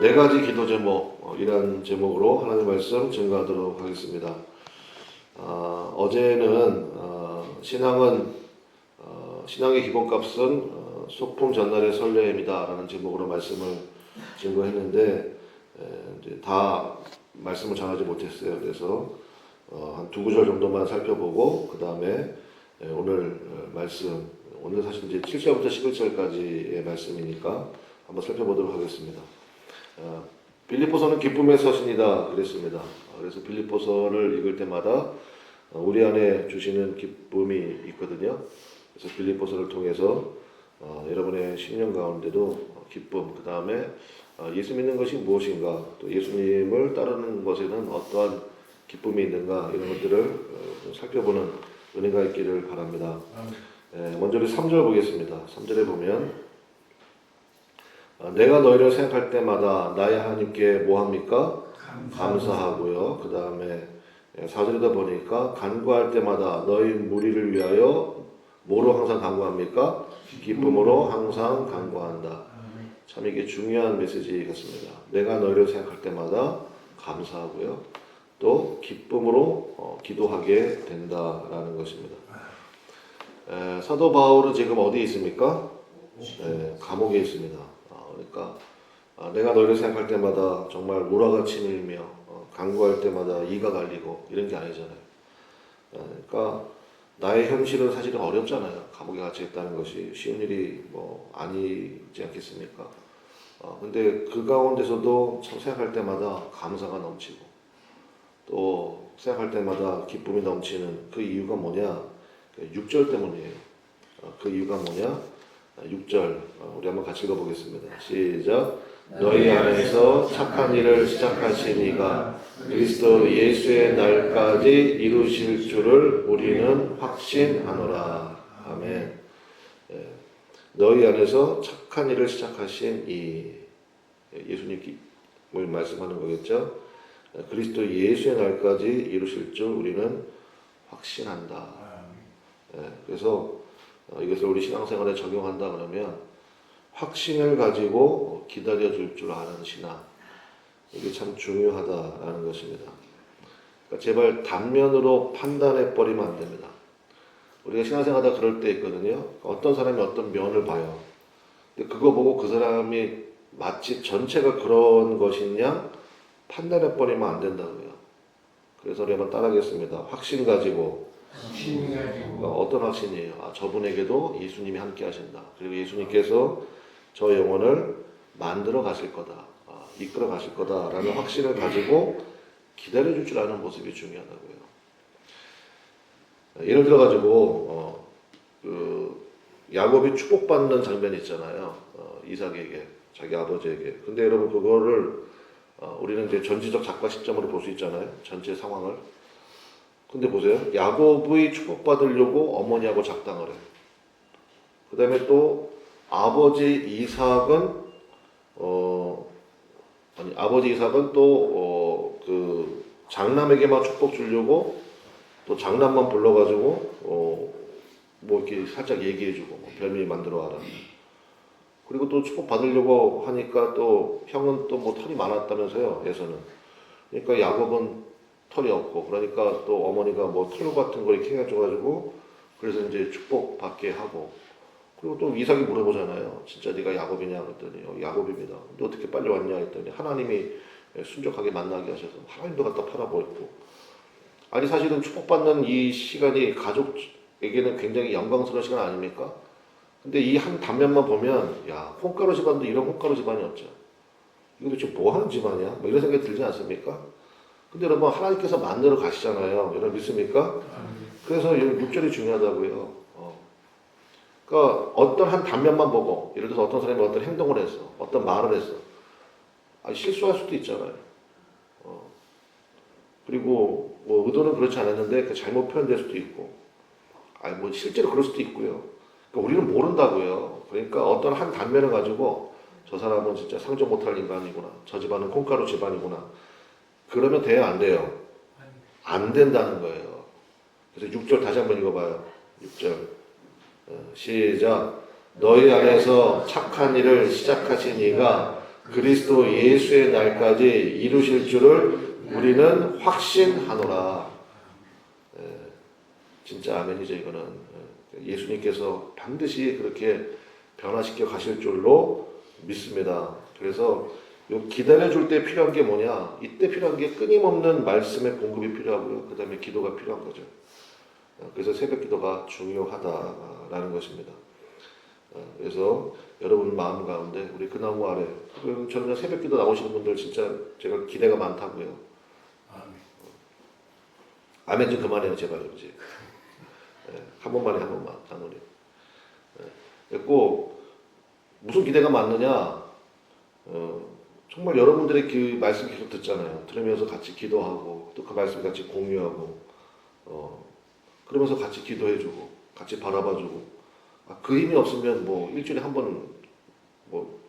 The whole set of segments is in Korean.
네 가지 기도 제목이라는 제목으로 하나님 말씀 증거하도록 하겠습니다. 어제는 신앙의 기본값은 소품 전날의 설렘이다라는 제목으로 말씀을 증거했는데 이제 다 말씀을 전하지 못했어요. 그래서 한 두 구절 정도만 살펴보고 그 다음에 오늘 말씀, 오늘 사실 이제 7절부터 11절까지의 말씀이니까 한번 살펴보도록 하겠습니다. 빌립보서는 기쁨의 서신이다 그랬습니다. 그래서 빌립보서를 읽을 때마다 우리 안에 주시는 기쁨이 있거든요. 그래서 빌립보서를 통해서 여러분의 신령 가운데도 기쁨, 그 다음에 예수 믿는 것이 무엇인가, 또 예수님을 따르는 것에는 어떠한 기쁨이 있는가, 이런 것들을 살펴보는 은혜가 있기를 바랍니다. 먼저 우리 3절 보겠습니다. 3절에 보면 내가 너희를 생각할 때마다 나의 하나님께 뭐합니까? 감사하고요. 그 다음에 4절에다 보니까 간구할 때마다 너희 무리를 위하여 뭐로 항상 간구합니까? 기쁨으로 항상 간구한다. 참 이게 중요한 메시지 같습니다. 내가 너희를 생각할 때마다 감사하고요. 또 기쁨으로 기도하게 된다라는 것입니다. 사도 바울은 지금 어디에 있습니까? 감옥에 있습니다. 그러니까 내가 너희를 생각할 때마다 정말 우라가 치밀며 간구할 때마다 이가 갈리고 이런 게 아니잖아요. 그러니까 나의 현실은 사실은 어렵잖아요. 감옥에 갇혀 있다는 것이 쉬운 일이 아니지 않겠습니까? 근데 그 가운데서도 참 생각할 때마다 감사가 넘치고 또 생각할 때마다 기쁨이 넘치는 그 이유가 뭐냐? 6절 때문이에요. 그 이유가 뭐냐? 6절 우리 한번 같이 읽어보겠습니다. 시작. 너희 안에서 착한 일을 시작하신 이가 그리스도 예수의 날까지 이루실 줄을 우리는 확신하노라. 아멘. 너희 안에서 착한 일을 시작하신 이 예수님을 말씀하는 거겠죠. 그리스도 예수의 날까지 이루실 줄 우리는 확신한다. 그래서 이것을 우리 신앙생활에 적용한다 그러면 확신을 가지고 기다려줄 줄 아는 신앙, 이게 참 중요하다라는 것입니다. 그러니까 제발 단면으로 판단해버리면 안 됩니다. 우리가 신앙생활하다 그럴 때 있거든요. 어떤 사람이 어떤 면을 봐요. 근데 그거 보고 그 사람이 마치 전체가 그런 것이냐 판단해버리면 안 된다고요. 그래서 우리 한번 따라하겠습니다. 확신 가지고. 어떤 확신이에요? 저분에게도 예수님이 함께 하신다. 그리고 예수님께서 저 영혼을 만들어 가실 거다. 이끌어 가실 거다라는 확신을 가지고 기다려 줄 줄 아는 모습이 중요하다고요. 예를 들어 가지고 야곱이 축복받는 장면이 있잖아요. 이삭에게, 자기 아버지에게. 근데 여러분 그거를 우리는 이제 전지적 작가 시점으로 볼 수 있잖아요. 전체 상황을. 근데 보세요. 야곱의 축복받으려고 어머니하고 작당을 해요. 그 다음에 또 아버지 이삭은 또 장남에게만 축복 주려고 또 장남만 불러가지고 이렇게 살짝 얘기해주고 별미 만들어 와라. 그리고 또 축복 받으려고 하니까 또 형은 또 털이 많았다면서요. 에서는. 그러니까 야곱은 털이 없고, 그러니까 또 어머니가 털 같은 거 이렇게 해가지고 그래서 이제 축복 받게 하고, 그리고 또 이삭이 물어보잖아요. 진짜 네가 야곱이냐 그랬더니 야곱입니다. 너 어떻게 빨리 왔냐 했더니 하나님이 순적하게 만나게 하셔서 하나님도 갖다 팔아버렸고. 아니 사실은 축복받는 이 시간이 가족에게는 굉장히 영광스러운 시간 아닙니까? 근데 이 한 단면만 보면 콩가루 집안도 이런 콩가루 집안이 없죠. 이거 도대체 뭐 하는 집안이야? 이런 생각이 들지 않습니까? 근데 여러분 하나님께서 만들어 가시잖아요. 여러분 믿습니까? 그래서 6절이 중요하다고요. 그러니까 어떤 한 단면만 보고, 예를 들어서 어떤 사람이 어떤 행동을 했어, 어떤 말을 했어, 실수할 수도 있잖아요. 그리고 의도는 그렇지 않았는데 잘못 표현될 수도 있고, 실제로 그럴 수도 있고요. 그러니까 우리는 모른다고요. 그러니까 어떤 한 단면을 가지고 저 사람은 진짜 상종 못할 인간이구나, 저 집안은 콩가루 집안이구나, 그러면 돼요, 안 돼요? 안 된다는 거예요. 그래서 6절 다시 한번 읽어봐요. 6절 시작. 너희 안에서 착한 일을 시작하신 이가 그리스도 예수의 날까지 이루실 줄을 우리는 확신하노라. 진짜 아멘이죠. 이거는 예수님께서 반드시 그렇게 변화시켜 가실 줄로 믿습니다. 그래서 요 기다려줄 때 필요한 게 뭐냐? 이때 필요한 게 끊임없는 말씀의 공급이 필요하고요. 그 다음에 기도가 필요한 거죠. 그래서 새벽 기도가 중요하다라는 것입니다. 그래서 여러분 마음 가운데 우리 그 나무 아래 저는 새벽 기도 나오시는 분들 진짜 제가 기대가 많다고요. 아멘 좀 그만해요 제발 이제. 한 번만에 한 번만 장로님. 꼭 무슨 기대가 많느냐? 정말 여러분들의 그 말씀 계속 듣잖아요. 들으면서 같이 기도하고 또 그 말씀 같이 공유하고 그러면서 같이 기도해주고 같이 바라봐주고 그 힘이 없으면 뭐 일주일에 한 번 뭐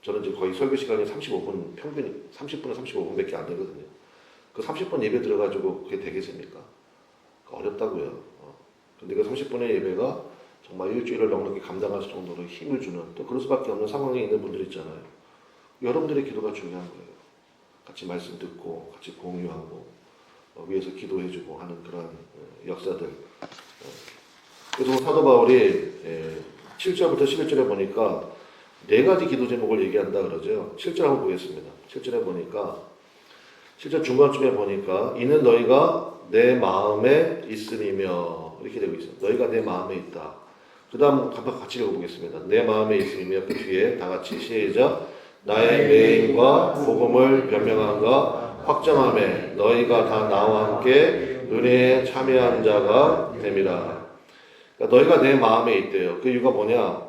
저는 이제 거의 설교 시간이 35분 평균 30분에서 35분밖에 안 되거든요. 그 30분 예배 들어가지고 그게 되겠습니까? 어렵다고요. 근데 그 30분의 예배가 정말 일주일을 넉넉히 감당할 정도로 힘을 주는 또 그럴 수밖에 없는 상황에 있는 분들 있잖아요. 여러분들의 기도가 중요한 거예요. 같이 말씀 듣고 같이 공유하고 위에서 기도해주고 하는 그런 역사들. 그래서 사도 바울이 7절부터 11절에 보니까 네 가지 기도 제목을 얘기한다 그러죠. 7절 한번 보겠습니다. 7절에 보니까 7절 중간쯤에 보니까 이는 너희가 내 마음에 있음이며 이렇게 되고 있어요. 너희가 내 마음에 있다. 그 다음 같이 읽어보겠습니다. 내 마음에 있음이며 그 뒤에 다 같이 시작. 나의 매임과 복음을 변명함과 확정함에 너희가 다 나와 함께 은혜에 참여한 자가 됨이라. 그러니까 너희가 내 마음에 있대요. 그 이유가 뭐냐?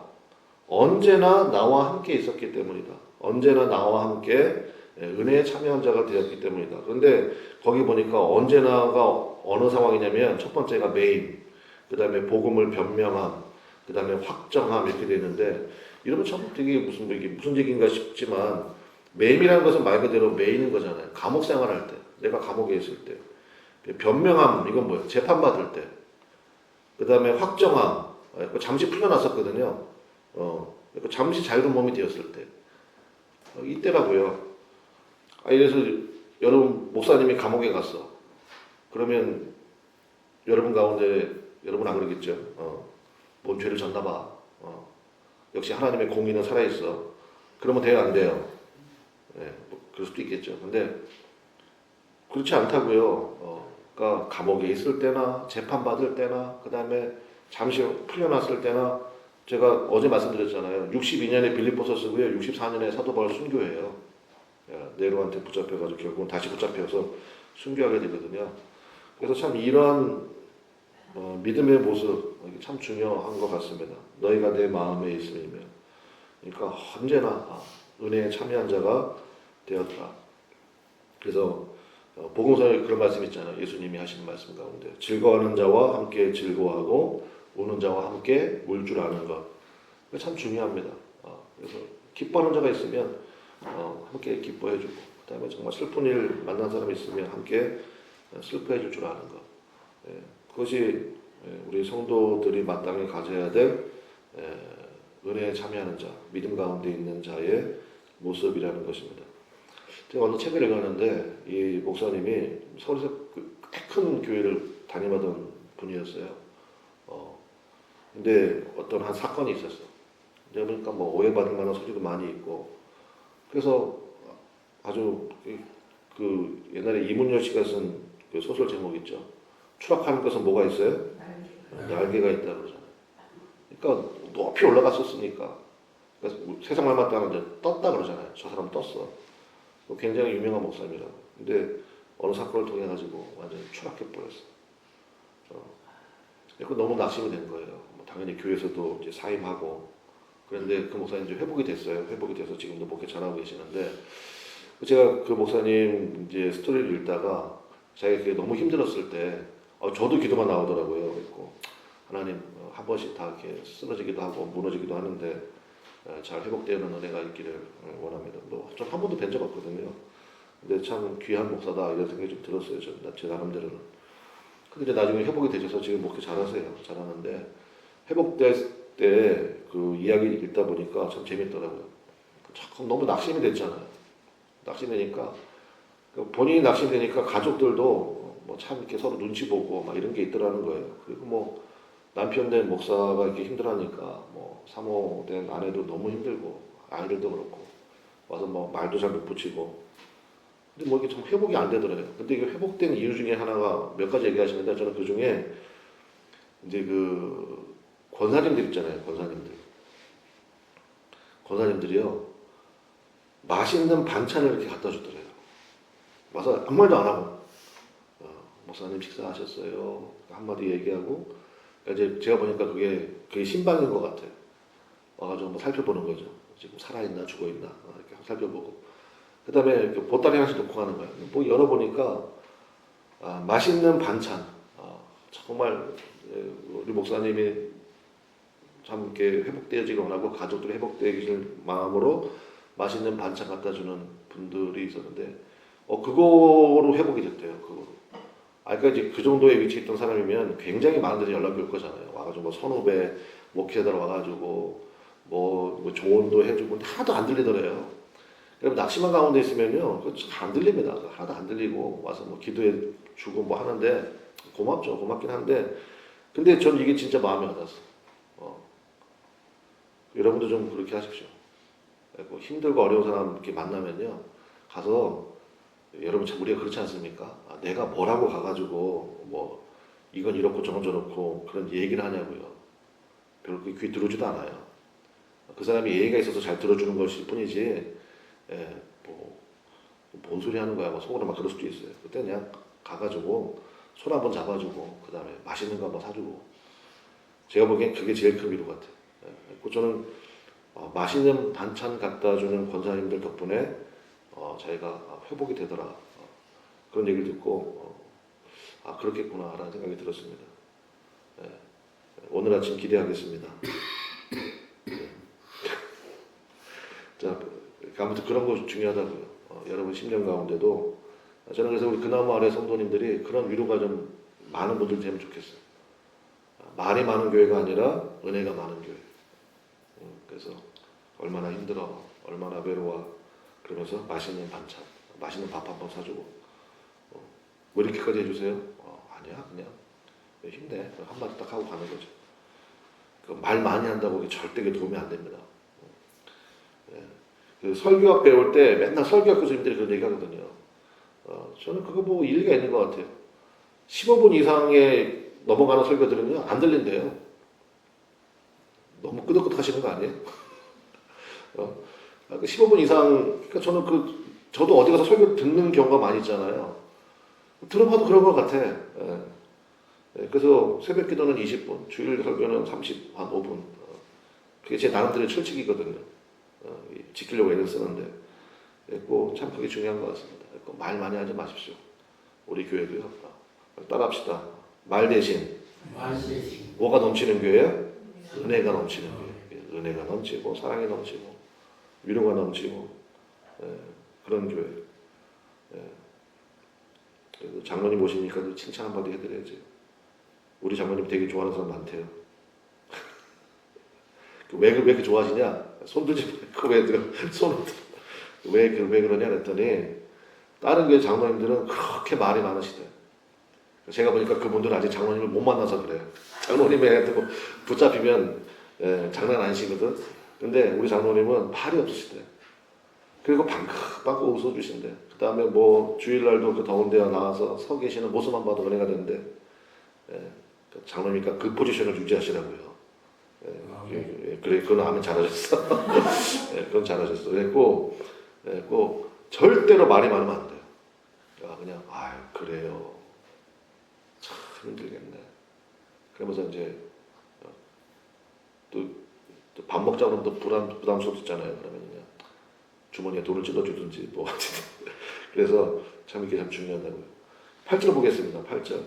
언제나 나와 함께 있었기 때문이다. 언제나 나와 함께 은혜에 참여한 자가 되었기 때문이다. 그런데 거기 보니까 언제나가 어느 상황이냐면 첫 번째가 매임, 그 다음에 복음을 변명함, 그 다음에 확정함 이렇게 되는데 이러면 참 되게 무슨 얘기인가 싶지만 매임이라는 것은 말 그대로 매이는 거잖아요. 감옥 생활할 때, 내가 감옥에 있을 때. 변명함 이건 뭐예요? 재판받을 때. 그 다음에 확정함, 잠시 풀려났었거든요. 잠시 자유로운 몸이 되었을 때. 이때라고요. 이래서 여러분 목사님이 감옥에 갔어. 그러면 여러분 가운데 여러분 안 그러겠죠? 뭔 죄를 졌나 봐. 역시 하나님의 공의는 살아있어. 그러면 돼요, 안 돼요? 뭐 그럴 수도 있겠죠. 근데 그렇지 않다고요. 그러니까 감옥에 있을 때나 재판 받을 때나 그 다음에 잠시 풀려났을 때나 제가 어제 말씀드렸잖아요. 62년에 빌립보서 쓰고요. 64년에 사도 바울 순교해요. 네로한테 붙잡혀가지고 결국은 다시 붙잡혀서 순교하게 되거든요. 그래서 참 이러한 믿음의 모습 참 중요한 것 같습니다. 너희가 내 마음에 있음이며, 그러니까 언제나 은혜에 참여한 자가 되었다. 그래서 복음서에 그런 말씀 있잖아요. 예수님이 하시는 말씀 가운데 즐거워하는 자와 함께 즐거워하고 우는 자와 함께 울 줄 아는 것. 참 중요합니다. 그래서 기뻐하는 자가 있으면 함께 기뻐해주고, 그 다음에 정말 슬픈 일 만난 사람이 있으면 함께 슬퍼해줄 줄 아는 것. 그것이 우리 성도들이 마땅히 가져야 될 은혜에 참여하는 자, 믿음 가운데 있는 자의 모습이라는 것입니다. 제가 어느 책을 읽었는데 이 목사님이 서울에서 큰 교회를 담임하던 분이었어요. 근데 어떤 한 사건이 있었어. 그러니까 뭐 오해받을 만한 소리도 많이 있고, 그래서 아주 그 옛날에 이문열 씨가 쓴 그 소설 제목 있죠. 추락하는 것은 뭐가 있어요? 날개가 있다 그러잖아요. 그러니까 높이 올라갔었으니까. 그러니까 세상 말 맞다는 떴다 그러잖아요. 저 사람 떴어. 굉장히 유명한 목사님이라고. 근데 어느 사건을 통해 가지고 완전히 추락해 버렸어. 그 너무 낙심이 된 거예요. 당연히 교회에서도 이제 사임하고. 그런데 그 목사님 이제 회복이 됐어요. 회복이 돼서 지금도 목회 잘하고 계시는데, 제가 그 목사님 이제 스토리를 읽다가 자기가 그게 너무 힘들었을 때, 저도 기도가 나오더라고요. 그리고 하나님 한 번씩 다 이렇게 쓰러지기도 하고 무너지기도 하는데 잘 회복되는 은혜가 있기를 원합니다. 전 한 번도 뵌 적 없거든요. 근데 참 귀한 목사다 이런 생각이 좀 들었어요. 제 나름대로는. 근데 나중에 회복이 되셔서 지금 목회 잘하세요. 잘하는데 회복될 때 그 이야기 읽다 보니까 참 재밌더라고요. 자꾸 너무 낙심이 됐잖아요. 낙심되니까 본인이 낙심되니까 가족들도 뭐 참 이렇게 서로 눈치 보고 막 이런 게 있더라는 거예요. 그리고 뭐 남편 된 목사가 이렇게 힘들어하니까 뭐 사모된 아내도 너무 힘들고 아이들도 그렇고 와서 뭐 말도 잘 못 붙이고 근데 뭐 이게 좀 회복이 안 되더라고요. 근데 이게 회복된 이유 중에 하나가 몇 가지 얘기하시는데 저는 그 중에 이제 그 권사님들 있잖아요. 권사님들이요 맛있는 반찬을 이렇게 갖다 주더래요. 와서 아무 말도 안 하고 목사님 식사하셨어요? 한마디 얘기하고 이제 제가 보니까 그게 신방인 것 같아요. 와가지고 한번 살펴보는 거죠. 지금 살아있나 죽어있나 이렇게 살펴보고 그 다음에 보따리 하나씩 놓고 가는 거예요. 뭐 열어보니까 맛있는 반찬 정말 우리 목사님이 참 이렇게 회복되어지길 원하고 가족들이 회복되길 마음으로 맛있는 반찬 갖다 주는 분들이 있었는데 그거로 회복이 됐대요. 그거로. 그러니까 이제 그 정도의 위치에 있던 사람이면 굉장히 많은 데서 연락이 올 거잖아요. 와가지고 뭐 선후배 목회자들 와가지고 뭐 조언도 해주고 하나도 안 들리더래요. 그럼 낙심한 가운데 있으면요, 안 들립니다. 하나도 안 들리고 와서 뭐 기도해 주고 뭐 하는데 고맙죠. 고맙긴 한데 근데 전 이게 진짜 마음에 와닿았어. 여러분도 좀 그렇게 하십시오. 힘들고 어려운 사람 이렇게 만나면요, 가서 여러분 참 우리가 그렇지 않습니까? 내가 뭐라고 가가지고 뭐 이건 이렇고 저건 저렇고 그런 얘기를 하냐고요. 별로 귀 들어오지도 않아요. 그 사람이 예의가 있어서 잘 들어주는 것일 뿐이지 뭔 소리 하는 거야 뭐 속으로 막 그럴 수도 있어요. 그때 그냥 가가지고 손 한번 잡아주고 그 다음에 맛있는 거 한번 사주고 제가 보기엔 그게 제일 큰 위로 같아요. 저는 맛있는 반찬 갖다 주는 권사님들 덕분에 자기가 회복이 되더라. 그런 얘기를 듣고 그렇겠구나 라는 생각이 들었습니다. 오늘 아침 기대하겠습니다. 자, 아무튼 그런 거 중요하다고요. 여러분 심령 가운데도 저는 그래서 우리 그나무 아래 성도님들이 그런 위로가 좀 많은 분들 되면 좋겠어요. 말이 많은 교회가 아니라 은혜가 많은 교회. 그래서 얼마나 힘들어, 얼마나 외로워 그러면서 맛있는 반찬, 맛있는 밥 한 번 사주고 왜 이렇게까지 해주세요? 아니야 그냥 힘내 한마디 딱 하고 가는 거죠. 말 많이 한다고 절대 도움이 안 됩니다. 그 설교학 배울 때 맨날 설교학 교수님들이 그런 얘기 하거든요. 저는 그거 보고 일리가 있는 것 같아요. 15분 이상에 넘어가는 설교들은요 안 들린대요. 너무 끄덕끄덕 하시는 거 아니에요? 15분 이상, 그러니까 저는 저도 어디 가서 설교 듣는 경우가 많이 있잖아요. 들어봐도 그런 것 같아. 그래서 새벽 기도는 20분, 주일 설교는 35분. 그게 제 나름대로의 철칙이거든요. 지키려고 애를 쓰는데. 참 그게 중요한 것 같습니다. 말 많이 하지 마십시오. 우리 교회도요. 따라합시다. 말 대신 뭐가 넘치는 교회요? 은혜가 넘치는 교회. 은혜가 넘치고 사랑이 넘치고 위로가 넘치고 그런 교회. 그래서 장로님 오시니까 칭찬 한마디 해드려야지. 우리 장로님 되게 좋아하는 사람 많대요. 왜 그렇게 좋아하시냐? 손 들지 말고 왜 그러냐 그랬더니 다른 교회 장로님들은 그렇게 말이 많으시대요. 제가 보니까 그분들은 아직 장로님을 못 만나서 그래요. 장로님한테 뭐 붙잡히면 장난 아니시거든. 근데 우리 장로님은 말이 없으시대. 그리고 방긋방긋 웃어주신대. 그 다음에 뭐 주일날도 그 더운 데 나와서 서 계시는 모습만 봐도 은혜가 되는데 장로님이니까 그 포지션을 유지하시라고요. 그래, 그건 아멘 잘하셨어. 그건 잘하셨어. 그랬고, 꼭 절대로 말이 많으면 안 돼요. 그냥 그래요. 참 힘들겠네. 그러면서 이제 또 밥 먹자 그러면 또 부담스럽잖아요. 그러면 그냥 주머니에 돈을 찔러주든지 뭐 그래서 참 이게 참 중요하다고요. 8절 보겠습니다. 8절.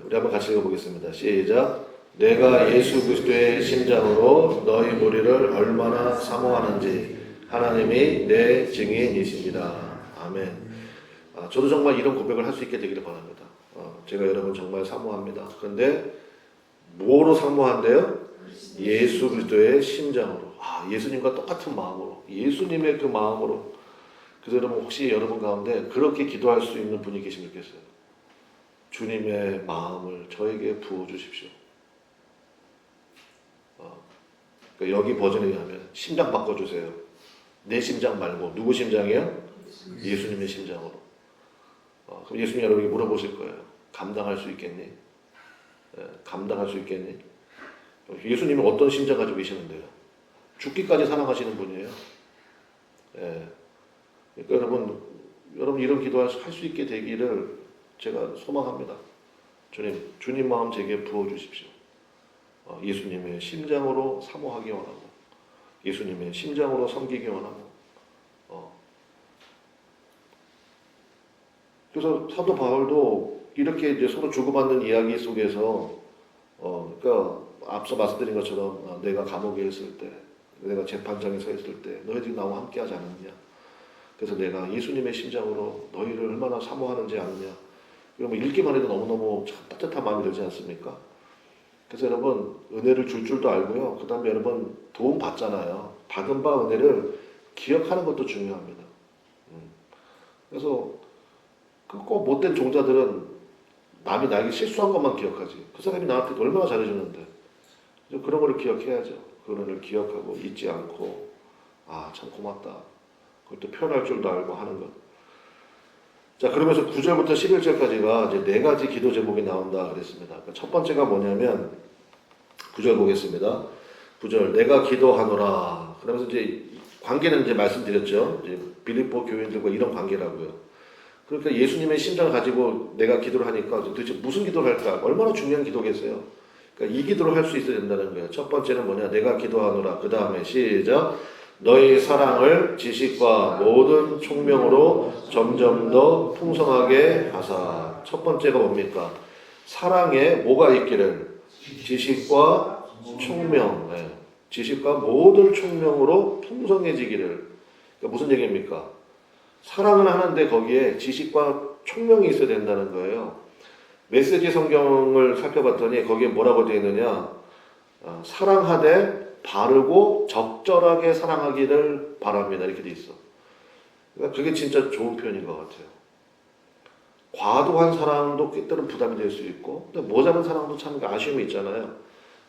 우리 한번 같이 읽어보겠습니다. 시작. 내가 예수 그리스도의 심장으로 너희 무리를 얼마나 사모하는지 하나님이 내 증인이십니다. 아멘. 저도 정말 이런 고백을 할 수 있게 되기를 바랍니다. 제가 여러분 정말 사모합니다. 그런데 뭐로 사모한대요? 예수 그리스도의 심장으로. 예수님과 똑같은 마음으로. 예수님의 그 마음으로. 그래서 여러분 혹시 여러분 가운데 그렇게 기도할 수 있는 분이 계시면 좋겠어요. 주님의 마음을 저에게 부어주십시오. 그러니까 여기 버전에 의하면 심장 바꿔주세요. 내 심장 말고 누구 심장이요? 예수님의 심장으로. 그럼 예수님 여러분이 물어보실 거예요. 감당할 수 있겠니? 감당할 수 있겠니? 예수님은 어떤 심장 가지고 계시는데요? 죽기까지 사랑하시는 분이에요. 그러니까 여러분 이런 기도할 수 있게 되기를 제가 소망합니다. 주님 마음 제게 부어주십시오. 예수님의 심장으로 사모하기 원하고, 예수님의 심장으로 섬기기 원하고. 그래서 사도 바울도 이렇게 이제 서로 주고받는 이야기 속에서, 그러니까 앞서 말씀드린 것처럼 내가 감옥에 있을 때, 내가 재판장에 서 있을 때 너희들이 나와 함께하지 않았냐? 그래서 내가 예수님의 심장으로 너희를 얼마나 사모하는지 아느냐? 이러면 읽기만 해도 너무너무 참 따뜻한 마음이 들지 않습니까? 그래서 여러분 은혜를 줄 줄도 알고요. 그 다음에 여러분 도움 받잖아요. 받은 바 은혜를 기억하는 것도 중요합니다. 그래서 꼭 못된 종자들은 남이 나에게 실수한 것만 기억하지. 그 사람이 나한테 얼마나 잘해주는데. 그런 걸 기억해야죠. 그런 걸 기억하고 잊지 않고 참 고맙다. 그걸 또 표현할 줄도 알고 하는 것. 자, 그러면서 9절부터 11절까지가 이제 네 가지 기도 제목이 나온다 그랬습니다. 첫 번째가 뭐냐면 9절 보겠습니다. 9절 내가 기도하노라. 그러면서 이제 관계는 이제 말씀드렸죠. 이제 빌립보 교인들과 이런 관계라고요. 그러니까 예수님의 심장을 가지고 내가 기도를 하니까 도대체 무슨 기도를 할까? 얼마나 중요한 기도겠어요. 그러니까 이 기도를 할 수 있어야 된다는 거예요. 첫 번째는 뭐냐? 내가 기도하노라. 그 다음에 시작. 너희 사랑을 지식과 모든 총명으로 점점 더 풍성하게 하사. 첫 번째가 뭡니까? 사랑에 뭐가 있기를? 지식과 총명. 지식과 모든 총명으로 풍성해지기를. 그러니까 무슨 얘기입니까? 사랑은 하는데 거기에 지식과 총명이 있어야 된다는 거예요. 메시지 성경을 살펴봤더니 거기에 뭐라고 되어 있느냐? 사랑하되 바르고 적절하게 사랑하기를 바랍니다. 이렇게 돼 있어. 그러니까 그게 진짜 좋은 표현인 것 같아요. 과도한 사랑도 때로는 부담이 될 수 있고, 근데 모자란 사랑도 참 아쉬움이 있잖아요.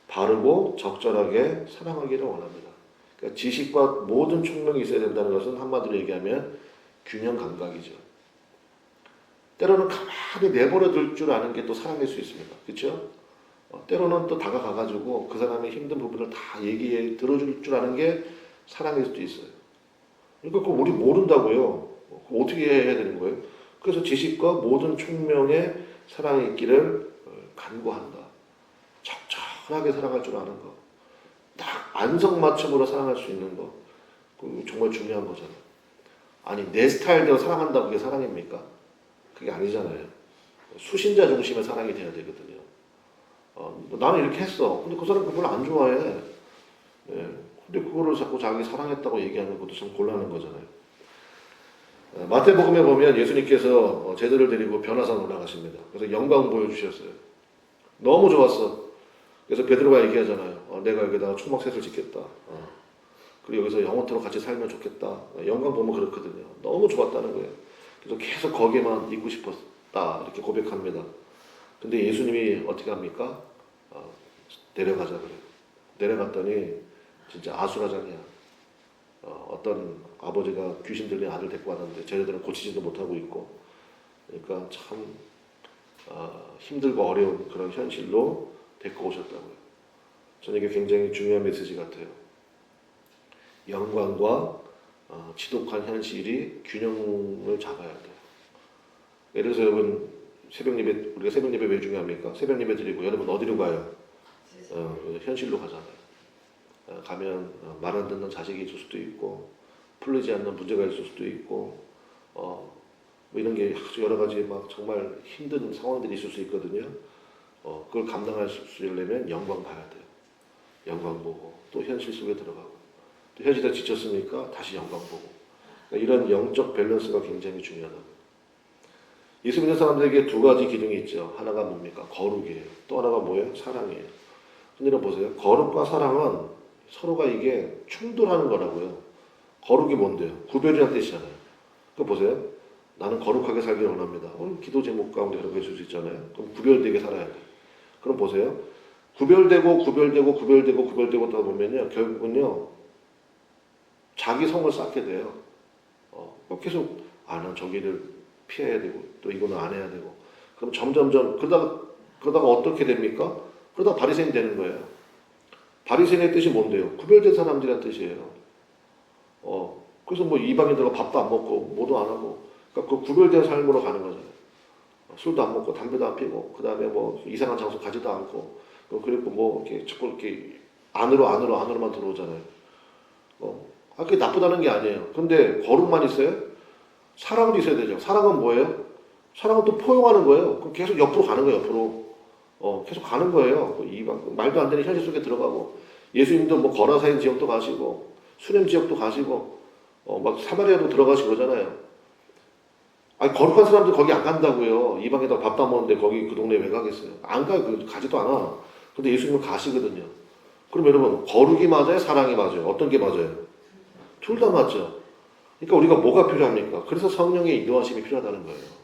바르고 적절하게 사랑하기를 원합니다. 그러니까 지식과 모든 총명이 있어야 된다는 것은 한마디로 얘기하면 균형 감각이죠. 때로는 가만히 내버려 둘 줄 아는 게 또 사랑일 수 있습니다. 그렇죠? 때로는 또 다가가가지고 그 사람의 힘든 부분을 다 얘기해 들어줄 줄 아는 게 사랑일 수도 있어요. 그러니까 그거 우리 모른다고요. 어떻게 해야 되는 거예요? 그래서 지식과 모든 총명의 사랑이 있기를 간구한다. 적절하게 사랑할 줄 아는 거. 딱 안성맞춤으로 사랑할 수 있는 거. 그거 정말 중요한 거잖아요. 아니 내 스타일대로 사랑한다고 그게 사랑입니까? 그게 아니잖아요. 수신자 중심의 사랑이 돼야 되거든요. 나는 이렇게 했어. 근데 그 사람 그걸 안 좋아해. 근데 그거를 자꾸 자기 사랑했다고 얘기하는 것도 참 곤란한 거잖아요. 마태복음에 보면 예수님께서 제자를 데리고 변화산 올라가십니다. 그래서 영광 보여주셨어요. 너무 좋았어. 그래서 베드로가 얘기하잖아요. 내가 여기다가 초막셋을 짓겠다. 그리고 여기서 영원토록 같이 살면 좋겠다. 영광 보면 그렇거든요. 너무 좋았다는 거예요. 그래서 계속 거기에만 있고 싶었다. 이렇게 고백합니다. 근데 예수님이 어떻게 합니까? 내려가자 그래요. 내려갔더니 진짜 아수라장이야. 어떤 아버지가 귀신 들린 아들 데리고 왔는데 쟤네들은 고치지도 못하고 있고, 그러니까 참 힘들고 어려운 그런 현실로 데리고 오셨다고요. 저는 이게 굉장히 중요한 메시지 같아요. 영광과 지독한 현실이 균형을 잡아야 돼요. 예를 들어서 여러분 우리가 새벽 예배 왜 중요합니까? 새벽 예배 드리고 여러분 어디로 가요? 현실로 가잖아요. 가면 말 안 듣는 자식이 있을 수도 있고, 풀리지 않는 문제가 있을 수도 있고, 뭐 이런 게 여러 가지 막 정말 힘든 상황들이 있을 수 있거든요. 그걸 감당할 수 있으려면 영광 봐야 돼요. 영광 보고 또 현실 속에 들어가고, 또 현실에 지쳤으니까 다시 영광 보고. 그러니까 이런 영적 밸런스가 굉장히 중요하다고. 예수 믿는 사람들에게 두 가지 기둥이 있죠. 하나가 뭡니까? 거룩이에요. 또 하나가 뭐예요? 사랑이에요. 근데 여러분 보세요. 거룩과 사랑은 서로가 이게 충돌하는 거라고요. 거룩이 뭔데요? 구별이라는 뜻이잖아요. 그 보세요. 나는 거룩하게 살기를 원합니다. 기도 제목 가운데 그렇게 해줄 수 있잖아요. 그럼 구별되게 살아야 돼. 그럼 보세요. 구별되고 하다 보면요. 결국은요. 자기 성을 쌓게 돼요. 계속 난 저기를 피해야 되고 또 이거는 안 해야 되고 그럼 점점점 그러다가 어떻게 됩니까? 그러다가 바리새인 되는 거예요. 바리새인의 뜻이 뭔데요? 구별된 사람들이란 뜻이에요. 그래서 뭐 이방인들과 밥도 안 먹고 뭐도 안 하고 그러니까 그 구별된 삶으로 가는 거잖아요. 술도 안 먹고 담배도 안 피고 그 다음에 뭐 이상한 장소 가지도 않고 그리고 뭐 이렇게 자꾸 이렇게 안으로만 들어오잖아요. 그게 나쁘다는 게 아니에요. 근데 거룩만 있어요? 사랑도 있어야 되죠. 사랑은 뭐예요? 사랑은 또 포용하는 거예요. 그럼 계속 옆으로 가는 거예요. 옆으로 계속 가는 거예요. 말도 안 되는 현실 속에 들어가고 예수님도 뭐 거라사인 지역도 가시고 수냄 지역도 가시고 막 사마리아도 들어가시고 그러잖아요. 아니 거룩한 사람들 거기 안 간다고요. 이방에다 밥도 안 먹는데 거기 그 동네에 왜 가겠어요? 안 가요. 가지도 않아. 근데 예수님은 가시거든요. 그럼 여러분 거룩이 맞아요? 사랑이 맞아요? 어떤 게 맞아요? 둘 다 맞죠. 그러니까 우리가 뭐가 필요합니까? 그래서 성령의 인도하심이 필요하다는 거예요.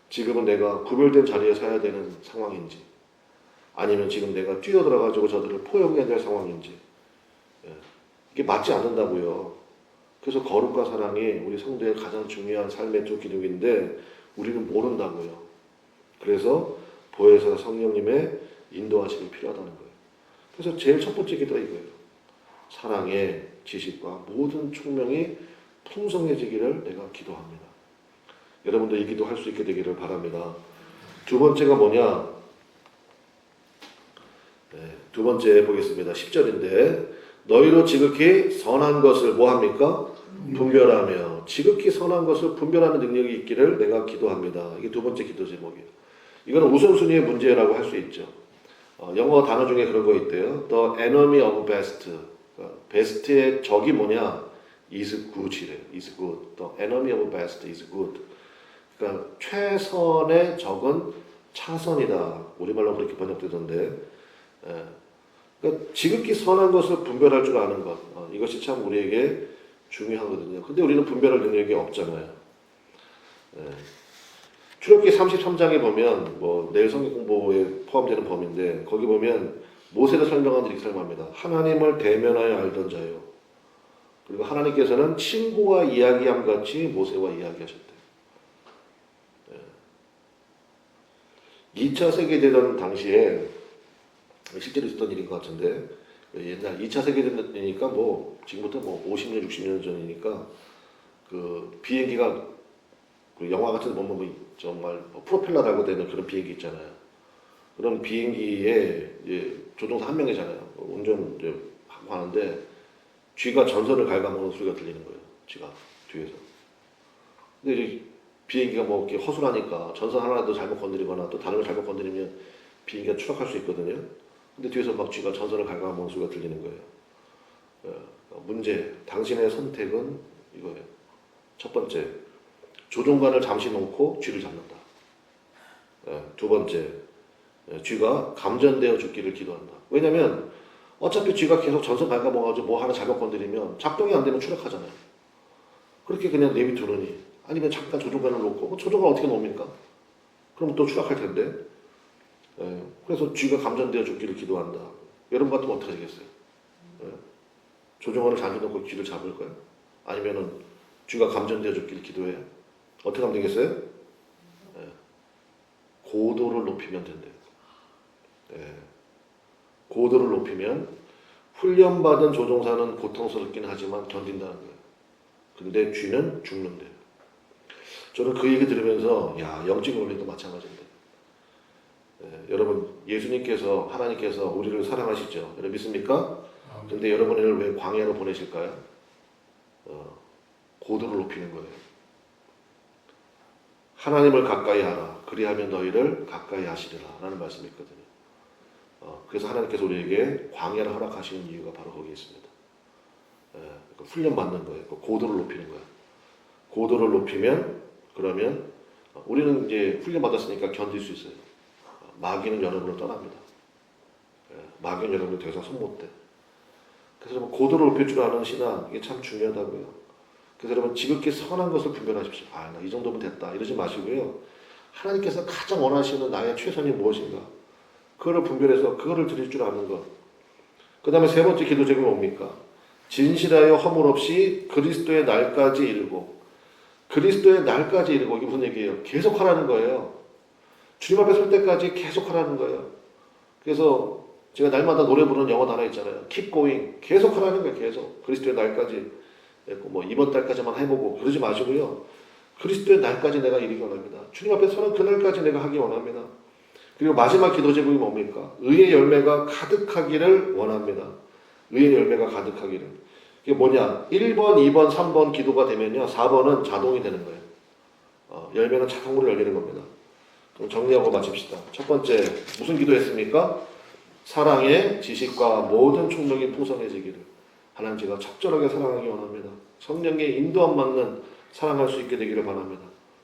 지금은 내가 구별된 자리에 서야 되는 상황인지 아니면 지금 내가 뛰어들어가지고 저들을 포용해야 될 상황인지 이게 맞지 않는다고요. 그래서 거룩과 사랑이 우리 성도의 가장 중요한 삶의 두 기둥인데 우리는 모른다고요. 그래서 보혜사 성령님의 인도하심이 필요하다는 거예요. 그래서 제일 첫 번째 기도가 이거예요. 사랑의 지식과 모든 총명이 풍성해지기를 내가 기도합니다. 여러분도 이 기도 할 수 있게 되기를 바랍니다. 두 번째가 뭐냐? 두 번째 보겠습니다. 10절인데 너희로 지극히 선한 것을 뭐합니까? 분별하며 지극히 선한 것을 분별하는 능력이 있기를 내가 기도합니다. 이게 두 번째 기도 제목이에요. 이거는 우선순위의 문제라고 할 수 있죠. 영어 단어 중에 그런 거 있대요. The enemy of best. 베스트의 적이 뭐냐? is good이래요. is good. The enemy of best is good. 그러니까 최선의 적은 차선이다. 우리말로 그렇게 번역되던데. 그러니까 지극히 선한 것을 분별할 줄 아는 것. 이것이 참 우리에게 중요하거든요. 근데 우리는 분별할 능력이 없잖아요. 출애굽기 33장에 보면 뭐 내일 성경 공부에 포함되는 범위인데 거기 보면 모세를 설명하는 이렇게 설명합니다. 하나님을 대면하여 알던 자요. 그리고 하나님께서는 친구와 이야기함 같이 모세와 이야기하셨대요. 2차 세계대전 당시에 실제로 있었던 일인 것 같은데 옛날 2차 세계대전이니까 뭐 지금부터 뭐 50년, 60년 전이니까 그 비행기가 그 영화 같은 데 보면 뭐 정말 프로펠러 달고 되는 그런 비행기 있잖아요. 그런 비행기에 이제 조종사 한 명이잖아요. 운전 이제 하고 하는데 쥐가 전선을 갉아먹는 소리가 들리는 거예요. 쥐가 뒤에서. 근데 이제 비행기가 뭐 이렇게 허술하니까 전선 하나라도 잘못 건드리거나 또 다른 걸 잘못 건드리면 비행기가 추락할 수 있거든요. 근데 뒤에서 막 쥐가 전선을 갉아먹는 소리가 들리는 거예요. 문제, 당신의 선택은 이거예요. 첫 번째, 조종관을 잠시 놓고 쥐를 잡는다. 두 번째, 쥐가 감전되어 죽기를 기도한다. 왜냐면 어차피 쥐가 계속 전선 갉아먹어가지고 뭐 하나 잘못 건드리면 작동이 안 되면 추락하잖아요. 그렇게 그냥 내비두느니 아니면 잠깐 조종관을 놓고 조종관 어떻게 놓습니까? 그럼 또 추락할 텐데. 그래서 쥐가 감전되어 죽기를 기도한다. 여러분 같으면 어떻게 하시겠어요? 조종관을 잠시 놓고 쥐를 잡을 거예요? 아니면은 쥐가 감전되어 죽기를 기도해요? 어떻게 하면 되겠어요? 고도를 높이면 된대요. 고도를 높이면 훈련받은 조종사는 고통스럽긴 하지만 견딘다는 거예요. 근데 쥐는 죽는데요. 저는 그 얘기 들으면서 영적 원리도 마찬가지인데 여러분 예수님께서 하나님께서 우리를 사랑하시죠. 여러분 믿습니까? 근데 여러분을 왜 광야로 보내실까요? 고도를 높이는 거예요. 하나님을 가까이 하라. 그리하면 너희를 가까이 하시리라. 라는 말씀이 있거든요. 그래서 하나님께서 우리에게 광야를 허락하시는 이유가 바로 거기에 있습니다. 훈련 받는 거예요. 고도를 높이는 거예요. 고도를 높이면 그러면 우리는 이제 훈련 받았으니까 견딜 수 있어요. 마귀는 여러분을 떠납니다. 막연 여러분들 더 이상 손 못 대. 그래서 여러분 고도를 높일 줄 아는 신앙 이게 참 중요하다고요. 그래서 여러분 지극히 선한 것을 분별하십시오. 나 이 정도면 됐다 이러지 마시고요. 하나님께서 가장 원하시는 나의 최선이 무엇인가 그거를 분별해서 그거를 드릴 줄 아는 것. 그 다음에 세 번째 기도 제목이 뭡니까? 진실하여 허물 없이 그리스도의 날까지 이르고. 그리스도의 날까지 이르고 이게 무슨 얘기예요? 계속 하라는 거예요. 주님 앞에 설 때까지 계속 하라는 거예요. 그래서 제가 날마다 노래 부르는 영어 단어 있잖아요. Keep going. 계속 하라는 거예요. 계속. 그리스도의 날까지. 뭐 이번 달까지만 해보고 그러지 마시고요. 그리스도의 날까지 내가 이르기 원합니다. 주님 앞에 서는 그날까지 내가 하기 원합니다. 그리고 마지막 기도 제목이 뭡니까? 의의 열매가 가득하기를 원합니다. 의의 열매가 가득하기를. 이게 뭐냐? 1번, 2번, 3번 기도가 되면요. 4번은 자동이 되는 거예요. 열매는 자동으로 열리는 겁니다. 그럼 정리하고 마칩시다. 첫 번째, 무슨 기도했습니까? 사랑의 지식과 모든 총명이 풍성해지기를. 하나님 제가 적절하게 사랑하기 원합니다. 성령의 인도함 맞는 사랑할 수 있게 되기를 바랍니다.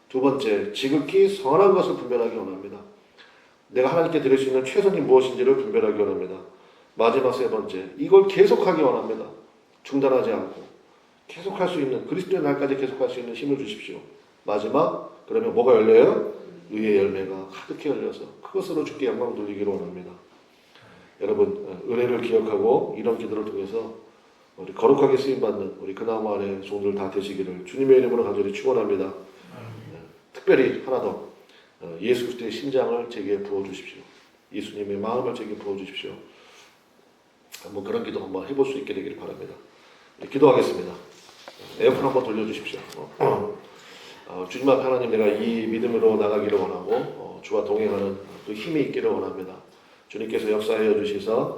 두 번째, 지극히 선한 것을 분별하기 원합니다. 내가 하나님께 드릴 수 있는 최선이 무엇인지를 분별하기 원합니다. 마지막 세 번째, 이걸 계속하기 원합니다. 중단하지 않고 계속할 수 있는 그리스도의 날까지 계속할 수 있는 힘을 주십시오. 마지막, 그러면 뭐가 열려요? 의의 열매가 가득히 열려서 그것으로 주께 영광 돌리기를 원합니다. 여러분 은혜를 기억하고 이런 기도를 통해서 우리 거룩하게 쓰임받는 우리 그나무 아래 종들 다 되시기를 주님의 이름으로 간절히 축원합니다. 특별히 하나 더 예수 그리스도의 심장을 제게 부어주십시오. 예수님의 마음을 제게 부어주십시오. 한번 그런 기도 한번 해볼 수 있게 되기를 바랍니다. 기도하겠습니다. 에어컨 한번 돌려주십시오. 주님 앞에 하나님 내가 이 믿음으로 나가기를 원하고 주와 동행하는 그 힘이 있기를 원합니다. 주님께서 역사하여 주시사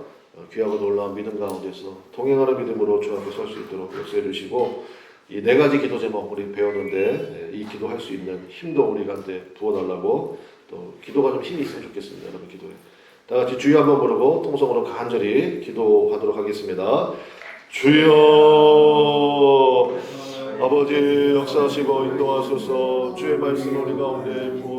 귀하고 놀라운 믿음 가운데서 동행하는 믿음으로 주 앞에 설 수 있도록 역사해 주시고 이 네 가지 기도 제목 우리 배웠는데 이 기도할 수 있는 힘도 우리한테 부어달라고 또 기도가 좀 힘이 있으면 좋겠습니다. 여러분 기도에 다 같이 주여 한번 부르고 통성으로 간절히 기도하도록 하겠습니다. 주여 아버지 역사하시고 인도하소서. 주의 말씀 우리 가운데 부어